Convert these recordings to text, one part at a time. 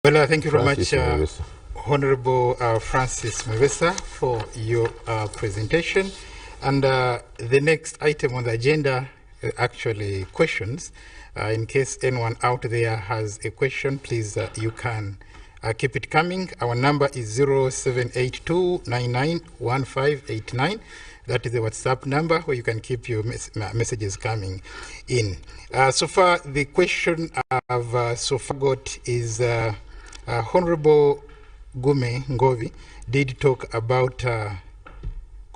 Well, thank you very much, Honorable Francis Mwevesa, for your presentation. And the next item on the agenda, actually questions. In case anyone out there has a question, please, you can keep it coming. Our number is 0782991589. That is the WhatsApp number where you can keep your messages coming in. So far, the question I've so far got is Honorable Gume Ngovi did talk about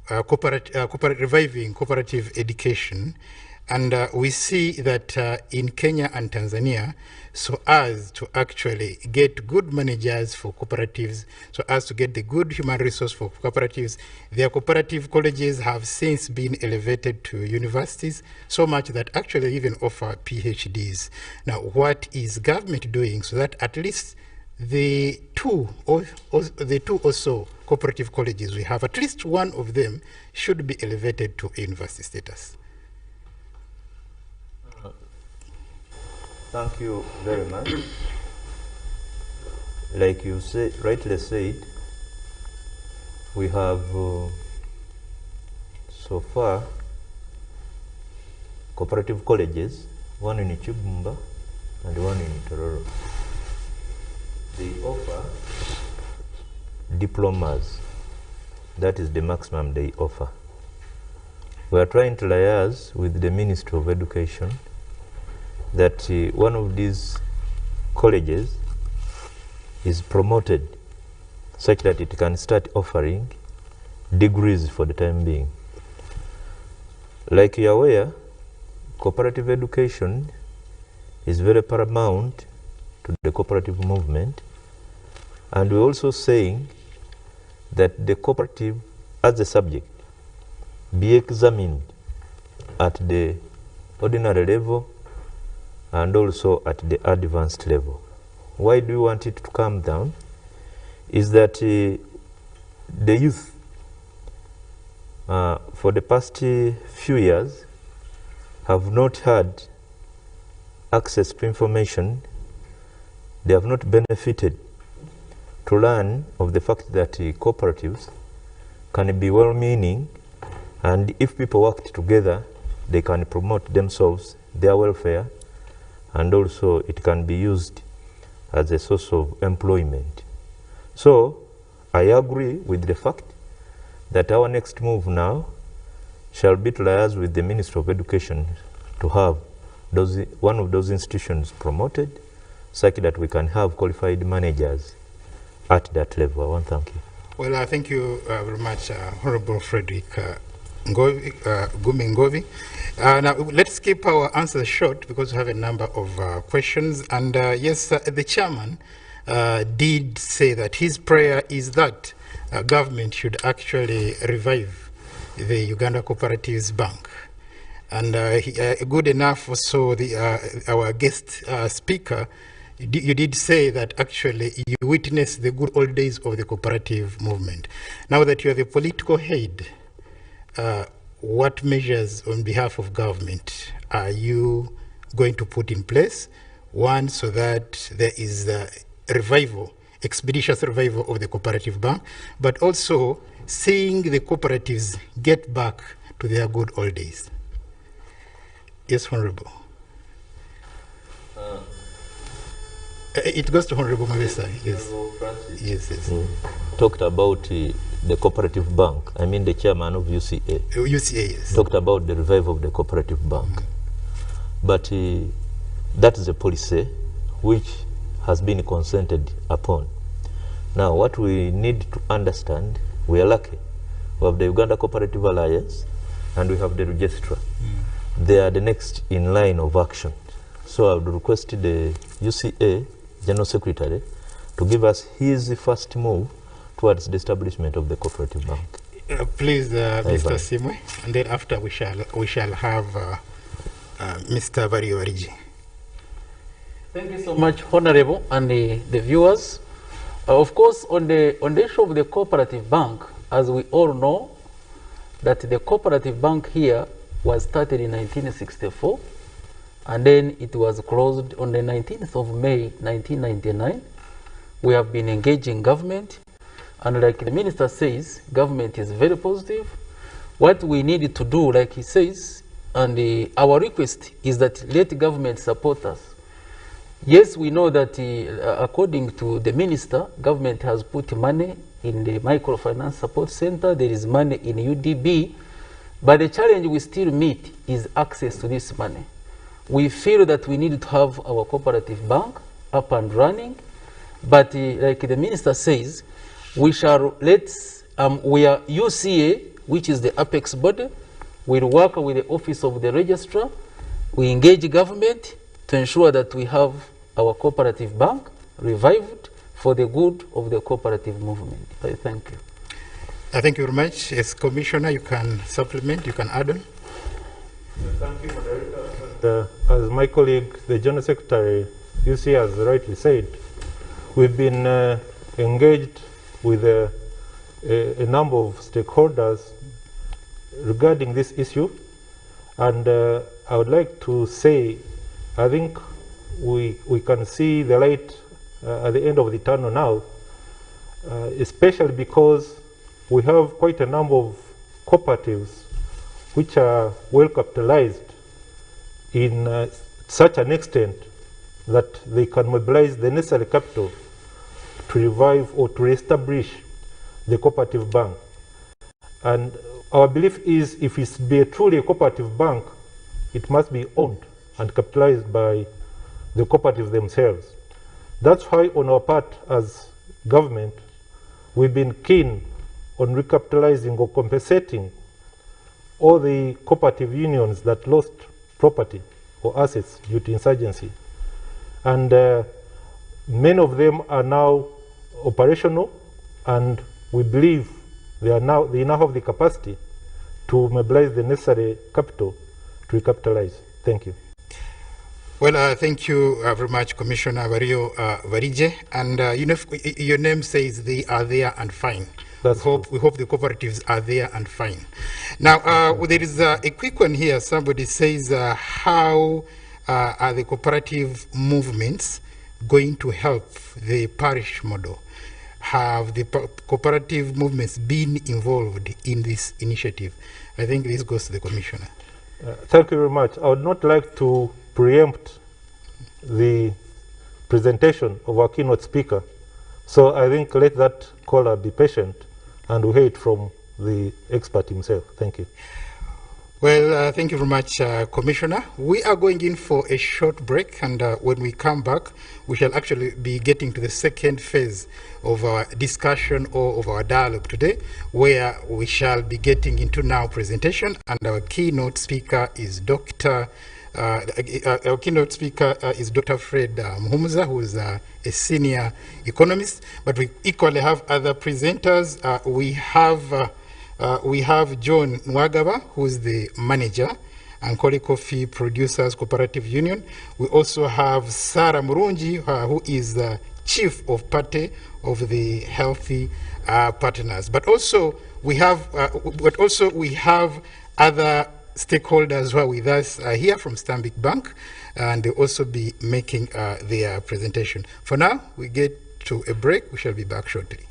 reviving cooperative education. And we see that in Kenya and Tanzania, so as to actually get good managers for cooperatives, so as to get the good human resource for cooperatives, their cooperative colleges have since been elevated to universities, so much that actually they even offer PhDs. Now, what is government doing so that at least the two also cooperative colleges we have, at least one of them should be elevated to university status? Thank you very much. Like you rightly said, we have so far cooperative colleges, one in Chibumba and one in Tororo. They offer diplomas. That is the maximum they offer. We are trying to liaise with the Ministry of Education that one of these colleges is promoted such that it can start offering degrees for the time being. Like you are aware, cooperative education is very paramount to the cooperative movement, and we're also saying that the cooperative as a subject be examined at the ordinary level and also at the advanced level. Why do we want it to come down? Is that the youth for the past few years have not had access to information. They have not benefited to learn of the fact that cooperatives can be well-meaning, and if people work together, they can promote themselves, their welfare, and also it can be used as a source of employment. So I agree with the fact that our next move now shall be to liaise with the Ministry of Education to have one of those institutions promoted, such that we can have qualified managers at that level. I want to thank you. Well, thank you very much, Honorable Frederick Gume Ngovi. Now, let's keep our answers short because we have a number of questions. And yes, the chairman did say that his prayer is that government should actually revive the Uganda Cooperatives Bank. And good enough also, our guest speaker, you did say that actually you witnessed the good old days of the cooperative movement. Now that you are the political head, what measures on behalf of government are you going to put in place? One, so that there is a revival, expeditious revival of the cooperative bank, but also seeing the cooperatives get back to their good old days. Yes, Honorable. It goes to Honorable Mwevesa. Yes. Yes, yes. Talked about the cooperative bank. I mean the chairman of UCA. UCA, yes. Talked about the revival of the cooperative bank. But that is a policy which has been consented upon. Now, what we need to understand, we are lucky. We have the Uganda Cooperative Alliance and we have the registrar. They are the next in line of action. So I would request the UCA General Secretary to give us his first move towards the establishment of the cooperative bank. Please, Mr. Simwe, and then after we shall have Mr. Variwariji. Thank you so much, Honorable, and the viewers. Of course, on the issue of the cooperative bank, as we all know, that the cooperative bank here was started in 1964, and then it was closed on the 19th of May 1999. We have been engaging government, and like the minister says, government is very positive. What we need to do, like he says, and our request is that let government support us. Yes, we know that according to the minister, government has put money in the microfinance support center. There is money in UDB, but the challenge we still meet is access to this money. We feel that we need to have our cooperative bank up and running, but like the minister says, we shall we are UCA, which is the apex body, will work with the office of the registrar. We engage government to ensure that we have our cooperative bank revived for the good of the cooperative movement. I thank you. Thank you very much. As Commissioner, you can supplement, you can add on. Thank you, Moderator. As my colleague, the General Secretary, UC has rightly said, we've been engaged with a number of stakeholders regarding this issue, and I would like to say, I think we can see the light at the end of the tunnel now, especially because we have quite a number of cooperatives which are well capitalized in such an extent that they can mobilize the necessary capital to revive or to reestablish the cooperative bank. And our belief is, if it's be truly a cooperative bank, it must be owned and capitalized by the cooperatives themselves. That's why on our part as government, we've been keen on recapitalizing or compensating all the cooperative unions that lost property or assets due to insurgency. And many of them are now operational, and we believe they now have the capacity to mobilize the necessary capital to recapitalize. Thank you. Well, thank you very much, Commissioner Vario Varije. And you know, your name says they are there and fine. We hope the cooperatives are there and fine. Now, there is a quick one here. Somebody says, how are the cooperative movements going to help the parish model? Have the cooperative movements been involved in this initiative? I think this goes to the Commissioner. Thank you very much. I would not like to preempt the presentation of our keynote speaker. So I think let that caller be patient and we'll hear it from the expert himself. Thank you. Well, thank you very much, Commissioner. We are going in for a short break, and when we come back, we shall actually be getting to the second phase of our discussion or of our dialogue today, where we shall be getting into now presentation, and our keynote speaker is Dr. Fred Muhumuza, who is a senior economist, but we equally have other presenters. We have John Nwagaba, who is the manager, Ankole Coffee Producers Cooperative Union. We also have Sarah Murungi, who is the chief of party of the Healthy Partners. But also we have other stakeholders who are with us here from Stanbic Bank, and they'll also be making their presentation. For now, we get to a break. We shall be back shortly.